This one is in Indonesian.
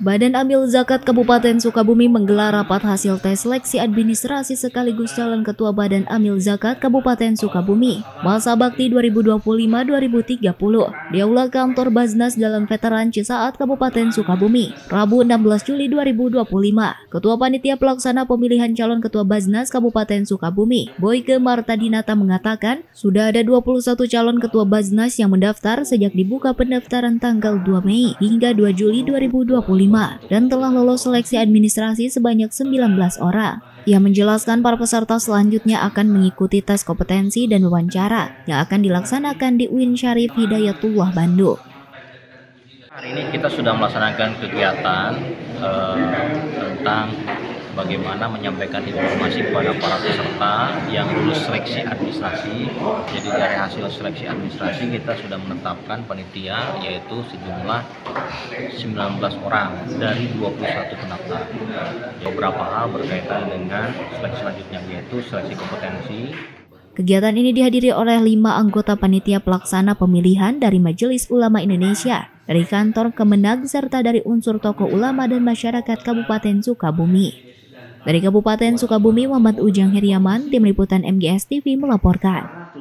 Badan Amil Zakat Kabupaten Sukabumi menggelar rapat hasil tes seleksi administrasi sekaligus calon Ketua Badan Amil Zakat Kabupaten Sukabumi masa bakti 2025-2030 di Aula Kantor Baznas Jalan Veteran Cisaat Kabupaten Sukabumi, Rabu 16 Juli 2025. Ketua Panitia Pelaksana Pemilihan Calon Ketua Baznas Kabupaten Sukabumi, Boyke Martadinata mengatakan, sudah ada 21 calon Ketua Baznas yang mendaftar sejak dibuka pendaftaran tanggal 2 Mei hingga 2 Juli 2025. Dan telah lolos seleksi administrasi sebanyak 19 orang. Ia menjelaskan para peserta selanjutnya akan mengikuti tes kompetensi dan wawancara yang akan dilaksanakan di UIN Syarif Hidayatullah Bandung. Hari ini kita sudah melaksanakan kegiatan tentang bagaimana menyampaikan informasi kepada para peserta yang lulus seleksi administrasi. Jadi dari hasil seleksi administrasi kita sudah menetapkan panitia yaitu sejumlah 19 orang dari 21 pendaftar. Beberapa hal berkaitan dengan seleksi selanjutnya yaitu seleksi kompetensi. Kegiatan ini dihadiri oleh 5 anggota panitia pelaksana pemilihan dari Majelis Ulama Indonesia, dari kantor Kemenag, serta dari unsur tokoh ulama dan masyarakat Kabupaten Sukabumi. Dari Kabupaten Sukabumi, Muhammad Ujang Heriaman, Tim Liputan MGS TV melaporkan.